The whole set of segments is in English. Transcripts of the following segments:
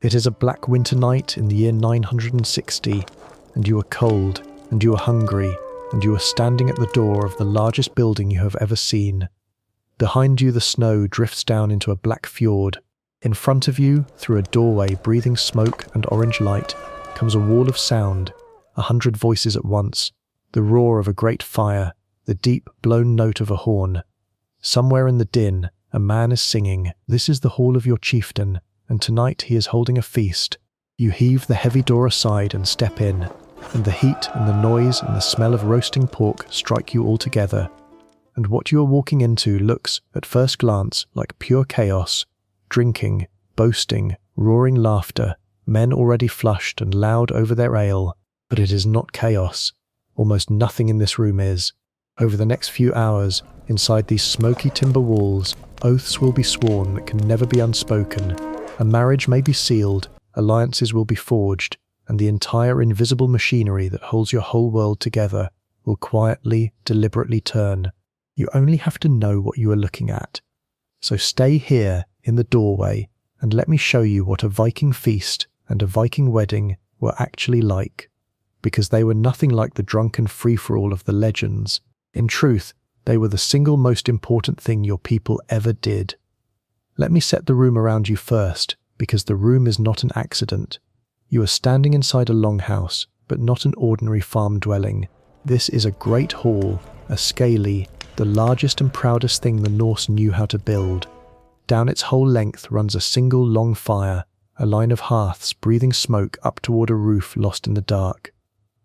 It is a black winter night in the year 960, and you are cold, and you are hungry, and you are standing at the door of the largest building you have ever seen. Behind you the snow drifts down into a black fjord. In front of you, through a doorway breathing smoke and orange light, comes a wall of sound, 100 voices at once, the roar of a great fire, the deep blown note of a horn. Somewhere in the din, a man is singing. This is the hall of your chieftain, and tonight he is holding a feast. You heave the heavy door aside and step in, and the heat and the noise and the smell of roasting pork strike you all together. And what you are walking into looks, at first glance, like pure chaos. Drinking, boasting, roaring laughter, men already flushed and loud over their ale. But it is not chaos. Almost nothing in this room is. Over the next few hours, inside these smoky timber walls, oaths will be sworn that can never be unspoken. A marriage may be sealed, alliances will be forged, and the entire invisible machinery that holds your whole world together will quietly, deliberately turn. You only have to know what you are looking at. So stay here, in the doorway, and let me show you what a Viking feast and a Viking wedding were actually like. Because they were nothing like the drunken free-for-all of the legends. In truth, they were the single most important thing your people ever did. Let me set the room around you first, because the room is not an accident. You are standing inside a longhouse, but not an ordinary farm dwelling. This is a great hall, a skali, the largest and proudest thing the Norse knew how to build. Down its whole length runs a single long fire, a line of hearths breathing smoke up toward a roof lost in the dark.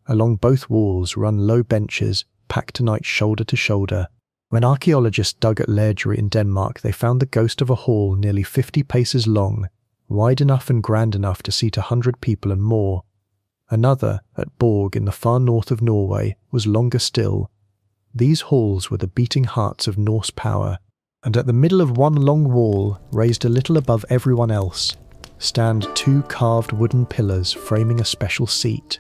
Along both walls run low benches, packed tonight shoulder to shoulder. When archaeologists dug at Lergery in Denmark, they found the ghost of a hall nearly 50 paces long, wide enough and grand enough to seat 100 people and more. Another, at Borg in the far north of Norway, was longer still. These halls were the beating hearts of Norse power, and at the middle of one long wall, raised a little above everyone else, stand 2 carved wooden pillars framing a special seat.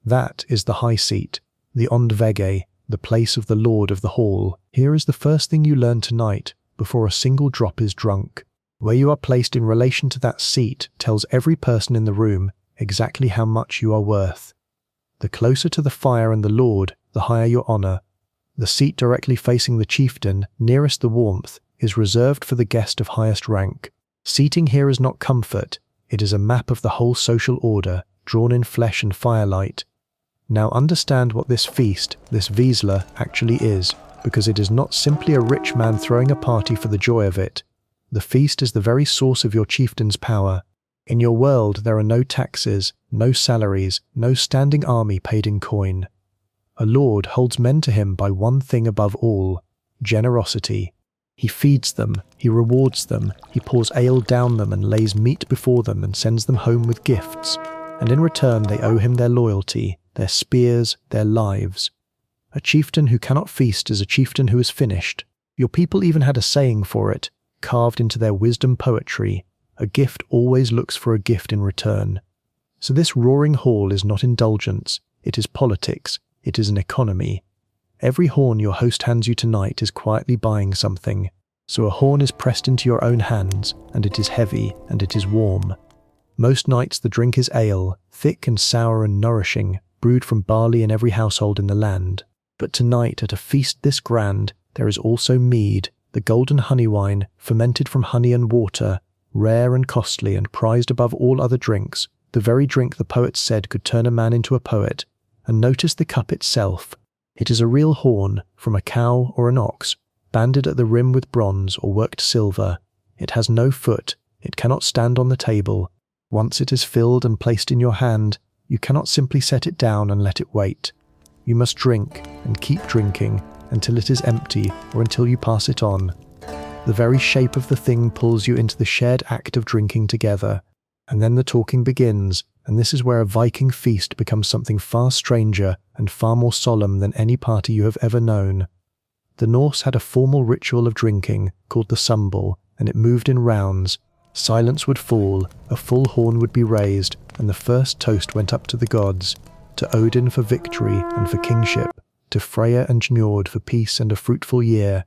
That is the high seat, the ondvege, the place of the lord of the hall. Here is the first thing you learn tonight, before a single drop is drunk. Where you are placed in relation to that seat tells every person in the room exactly how much you are worth. The closer to the fire and the lord, the higher your honour. The seat directly facing the chieftain, nearest the warmth, is reserved for the guest of highest rank. Seating here is not comfort, it is a map of the whole social order, drawn in flesh and firelight. Now understand what this feast, this veizla, actually is, because it is not simply a rich man throwing a party for the joy of it. The feast is the very source of your chieftain's power. In your world there are no taxes, no salaries, no standing army paid in coin. A lord holds men to him by one thing above all, generosity. He feeds them, he rewards them, he pours ale down them and lays meat before them and sends them home with gifts, and in return they owe him their loyalty, their spears, their lives. A chieftain who cannot feast is a chieftain who is finished. Your people even had a saying for it, carved into their wisdom poetry. A gift always looks for a gift in return. So this roaring hall is not indulgence, it is politics, it is an economy. Every horn your host hands you tonight is quietly buying something. So a horn is pressed into your own hands, and it is heavy, and it is warm. Most nights the drink is ale, thick and sour and nourishing, brewed from barley in every household in the land. But tonight, at a feast this grand, there is also mead, the golden honey wine, fermented from honey and water, rare and costly and prized above all other drinks, the very drink the poets said could turn a man into a poet. And notice the cup itself. It is a real horn, from a cow or an ox, banded at the rim with bronze or worked silver. It has no foot, it cannot stand on the table. Once it is filled and placed in your hand, you cannot simply set it down and let it wait. You must drink, and keep drinking, until it is empty or until you pass it on. The very shape of the thing pulls you into the shared act of drinking together. And then the talking begins, and this is where a Viking feast becomes something far stranger and far more solemn than any party you have ever known. The Norse had a formal ritual of drinking, called the sumbl, and it moved in rounds. Silence would fall, a full horn would be raised, and the first toast went up to the gods, to Odin for victory and for kingship, to Freya and Njord for peace and a fruitful year.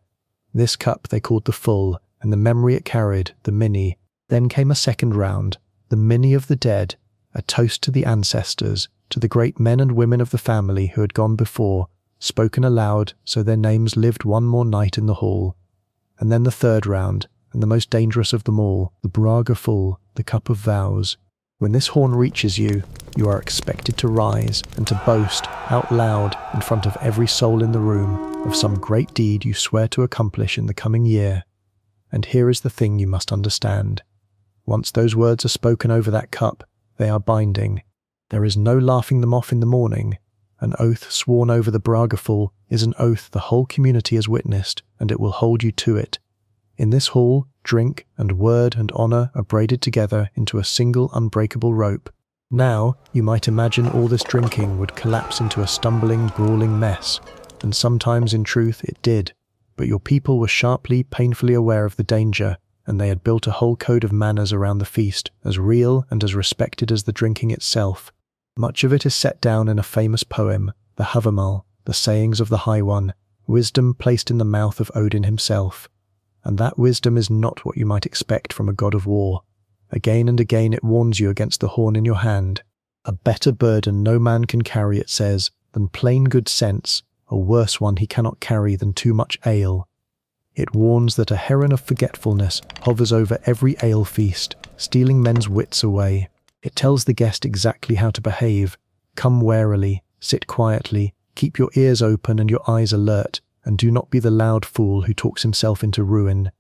This cup they called the full, and the memory it carried, the mini. Then came a second round. the Mini of the dead, a toast to the ancestors, to the great men and women of the family who had gone before, spoken aloud so their names lived one more night in the hall. And then the third round, and the most dangerous of them all, the bragarfull, the cup of vows. When this horn reaches you, you are expected to rise and to boast out loud in front of every soul in the room of some great deed you swear to accomplish in the coming year. And here is the thing you must understand. Once those words are spoken over that cup, they are binding. There is no laughing them off in the morning. An oath sworn over the bragarfull is an oath the whole community has witnessed, and it will hold you to it. In this hall, drink and word and honour are braided together into a single unbreakable rope. Now, you might imagine all this drinking would collapse into a stumbling, brawling mess, and sometimes in truth it did, but your people were sharply, painfully aware of the danger, and they had built a whole code of manners around the feast, as real and as respected as the drinking itself. Much of it is set down in a famous poem, the Havamal, the sayings of the High One, wisdom placed in the mouth of Odin himself. And that wisdom is not what you might expect from a god of war. Again and again it warns you against the horn in your hand. A better burden no man can carry, it says, than plain good sense, a worse one he cannot carry than too much ale. It warns that a heron of forgetfulness hovers over every ale feast, stealing men's wits away. It tells the guest exactly how to behave. Come warily, sit quietly, keep your ears open and your eyes alert, and do not be the loud fool who talks himself into ruin.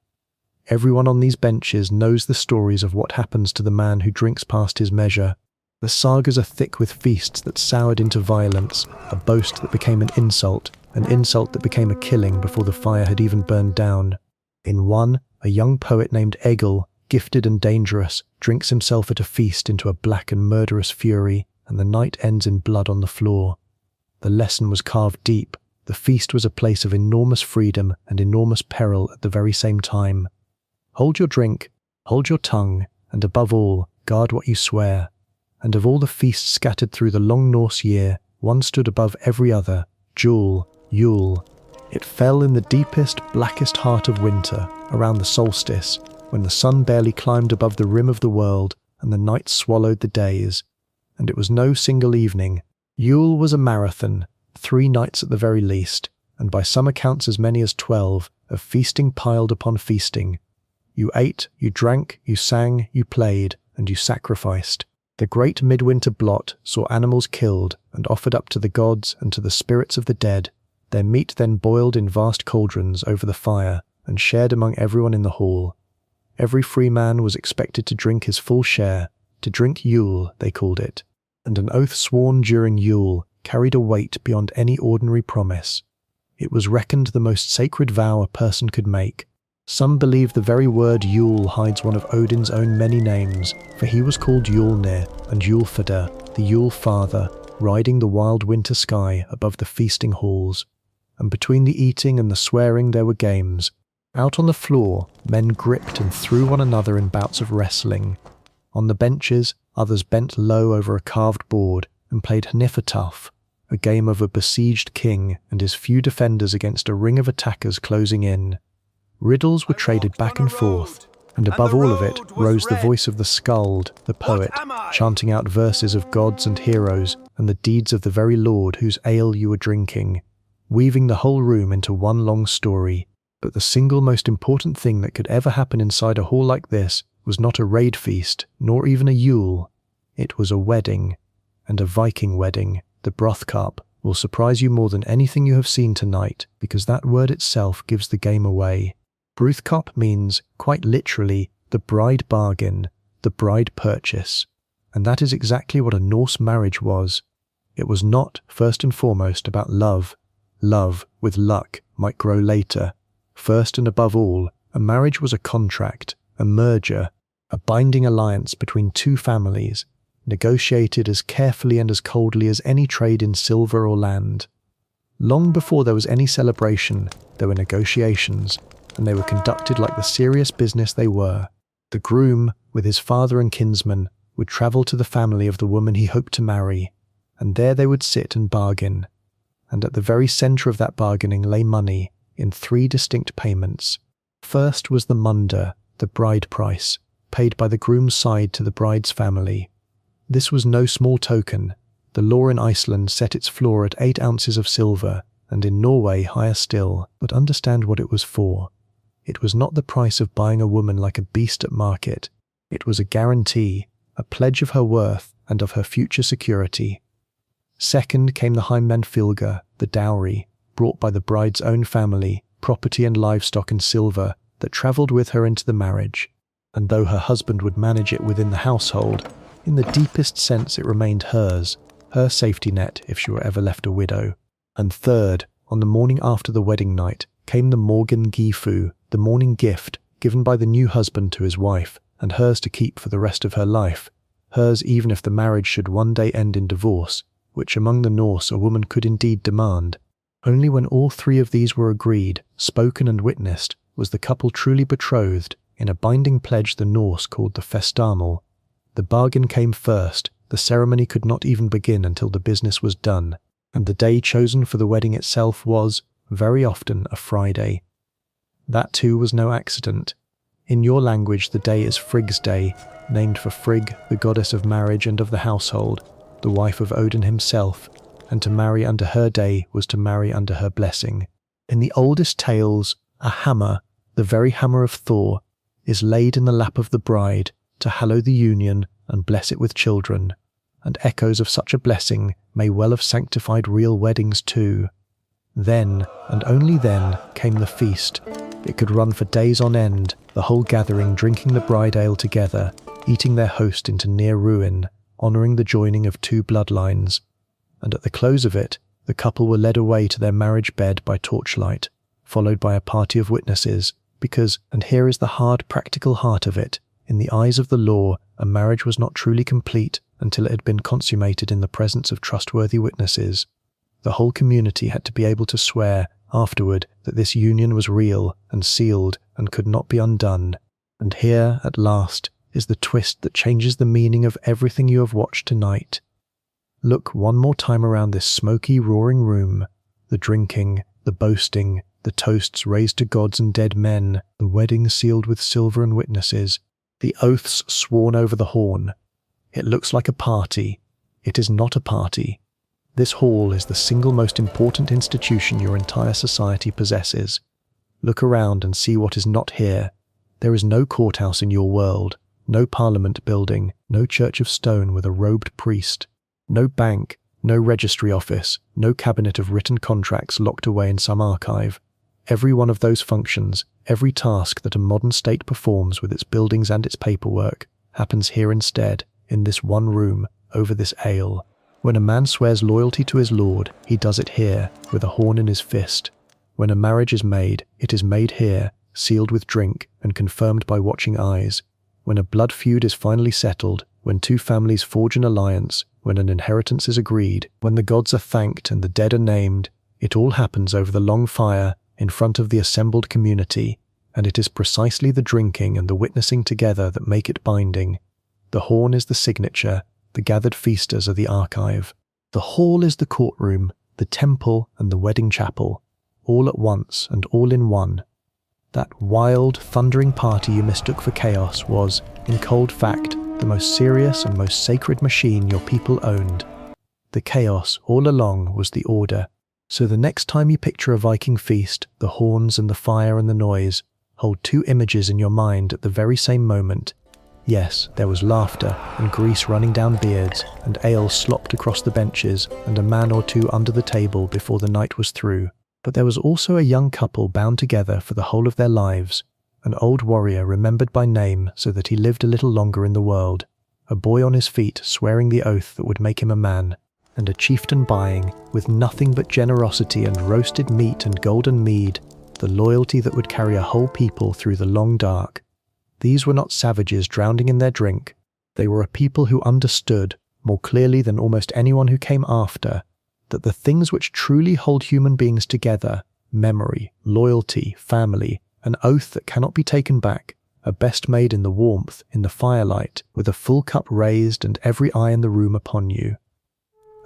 Everyone on these benches knows the stories of what happens to the man who drinks past his measure. The sagas are thick with feasts that soured into violence, a boast that became an insult that became a killing before the fire had even burned down. In one, a young poet named Egil, gifted and dangerous, drinks himself at a feast into a black and murderous fury, and the night ends in blood on the floor. The lesson was carved deep. The feast was a place of enormous freedom and enormous peril at the very same time. Hold your drink, hold your tongue, and above all, guard what you swear. And of all the feasts scattered through the long Norse year, one stood above every other, Yule. It fell in the deepest, blackest heart of winter, around the solstice, when the sun barely climbed above the rim of the world, and the night swallowed the days. And it was no single evening. Yule was a marathon, 3 nights at the very least, and by some accounts as many as 12, of feasting piled upon feasting. You ate, you drank, you sang, you played, and you sacrificed. The great midwinter blot saw animals killed and offered up to the gods and to the spirits of the dead. Their meat then boiled in vast cauldrons over the fire and shared among everyone in the hall. Every free man was expected to drink his full share, to drink Yule, they called it, and an oath sworn during Yule carried a weight beyond any ordinary promise. It was reckoned the most sacred vow a person could make. Some believe the very word Yule hides one of Odin's own many names, for he was called Yulnir and Yulfader, the Yule Father, riding the wild winter sky above the feasting halls. And between the eating and the swearing there were games. Out on the floor, men gripped and threw one another in bouts of wrestling. On the benches, others bent low over a carved board and played hnefatafl, a game of a besieged king and his few defenders against a ring of attackers closing in. Riddles were traded back and forth, and above all of it rose the voice of the skald, the poet, chanting out verses of gods and heroes and the deeds of the very lord whose ale you were drinking, weaving the whole room into one long story. But the single most important thing that could ever happen inside a hall like this was not a raid feast, nor even a Yule. It was a wedding, and a Viking wedding, the bruthkaup, will surprise you more than anything you have seen tonight, because that word itself gives the game away. Bruthkaup means, quite literally, the bride bargain, the bride purchase, and that is exactly what a Norse marriage was. It was not, first and foremost, about love. Love, with luck, might grow later. First and above all, a marriage was a contract, a merger, a binding alliance between 2 families, negotiated as carefully and as coldly as any trade in silver or land. Long before there was any celebration, there were negotiations, and they were conducted like the serious business they were. The groom, with his father and kinsmen, would travel to the family of the woman he hoped to marry, and there they would sit and bargain. And at the very centre of that bargaining lay money, in 3 distinct payments. First was the munder, the bride price, paid by the groom's side to the bride's family. This was no small token. The law in Iceland set its floor at 8 ounces of silver, and in Norway higher still, but understand what it was for. It was not the price of buying a woman like a beast at market. It was a guarantee, a pledge of her worth and of her future security. Second came the hnefatafl, the dowry, brought by the bride's own family, property and livestock and silver that travelled with her into the marriage. And though her husband would manage it within the household, in the deepest sense it remained hers, her safety net if she were ever left a widow. And third, on the morning after the wedding night, came the morgungifu, the morning gift given by the new husband to his wife, and hers to keep for the rest of her life, hers even if the marriage should one day end in divorce, which among the Norse a woman could indeed demand. Only when all 3 of these were agreed, spoken and witnessed, was the couple truly betrothed, in a binding pledge the Norse called the festaml. The bargain came first, the ceremony could not even begin until the business was done, and the day chosen for the wedding itself was, very often, a Friday. That too was no accident. In your language the day is Frigg's day, named for Frigg, the goddess of marriage and of the household, the wife of Odin himself, and to marry under her day was to marry under her blessing. In the oldest tales, a hammer, the very hammer of Thor, is laid in the lap of the bride to hallow the union and bless it with children, and echoes of such a blessing may well have sanctified real weddings too. Then, and only then, came the feast. It could run for days on end, the whole gathering drinking the bride ale together, eating their host into near ruin, honouring the joining of 2 bloodlines. And at the close of it, the couple were led away to their marriage bed by torchlight, followed by a party of witnesses, because, and here is the hard practical heart of it, in the eyes of the law, a marriage was not truly complete until it had been consummated in the presence of trustworthy witnesses. The whole community had to be able to swear, afterward, that this union was real and sealed and could not be undone. And here, at last, is the twist that changes the meaning of everything you have watched tonight. Look one more time around this smoky, roaring room. The drinking, the boasting, the toasts raised to gods and dead men, the wedding sealed with silver and witnesses, the oaths sworn over the horn. It looks like a party. It is not a party. This hall is the single most important institution your entire society possesses. Look around and see what is not here. There is no courthouse in your world, no parliament building, no church of stone with a robed priest, no bank, no registry office, no cabinet of written contracts locked away in some archive. Every one of those functions, every task that a modern state performs with its buildings and its paperwork, happens here instead, in this one room, over this ale. When a man swears loyalty to his lord, he does it here, with a horn in his fist. When a marriage is made, it is made here, sealed with drink and confirmed by watching eyes. When a blood feud is finally settled, when 2 families forge an alliance, when an inheritance is agreed, when the gods are thanked and the dead are named, it all happens over the long fire, in front of the assembled community, and it is precisely the drinking and the witnessing together that make it binding. The horn is the signature, the gathered feasters are the archive. The hall is the courtroom, the temple and the wedding chapel, all at once and all in one. That wild, thundering party you mistook for chaos was, in cold fact, the most serious and most sacred machine your people owned. The chaos, all along, was the order. So the next time you picture a Viking feast, the horns and the fire and the noise, hold 2 images in your mind at the very same moment. Yes, there was laughter, and grease running down beards, and ale slopped across the benches, and a man or 2 under the table before the night was through. But there was also a young couple bound together for the whole of their lives, an old warrior remembered by name so that he lived a little longer in the world, a boy on his feet swearing the oath that would make him a man, and a chieftain buying, with nothing but generosity and roasted meat and golden mead, the loyalty that would carry a whole people through the long dark. These were not savages drowning in their drink. They were a people who understood, more clearly than almost anyone who came after, that the things which truly hold human beings together, memory, loyalty, family, an oath that cannot be taken back, are best made in the warmth, in the firelight, with a full cup raised and every eye in the room upon you.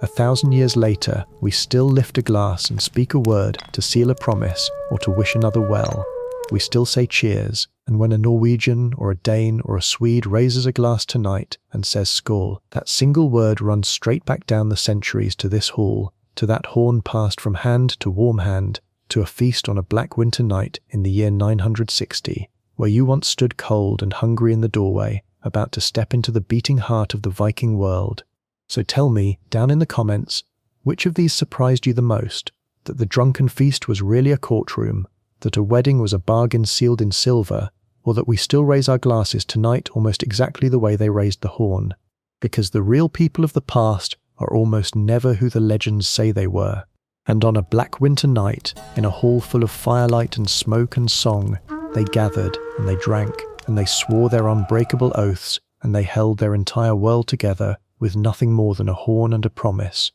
1,000 years later, we still lift a glass and speak a word to seal a promise or to wish another well. We still say cheers. And when a Norwegian or a Dane or a Swede raises a glass tonight and says skål, that single word runs straight back down the centuries to this hall, to that horn passed from hand to warm hand, to a feast on a black winter night in the year 960, where you once stood cold and hungry in the doorway, about to step into the beating heart of the Viking world. So tell me, down in the comments, which of these surprised you the most? That the drunken feast was really a courtroom, that a wedding was a bargain sealed in silver, or that we still raise our glasses tonight almost exactly the way they raised the horn? Because the real people of the past are almost never who the legends say they were. And on a black winter night, in a hall full of firelight and smoke and song, they gathered and they drank and they swore their unbreakable oaths, and they held their entire world together with nothing more than a horn and a promise.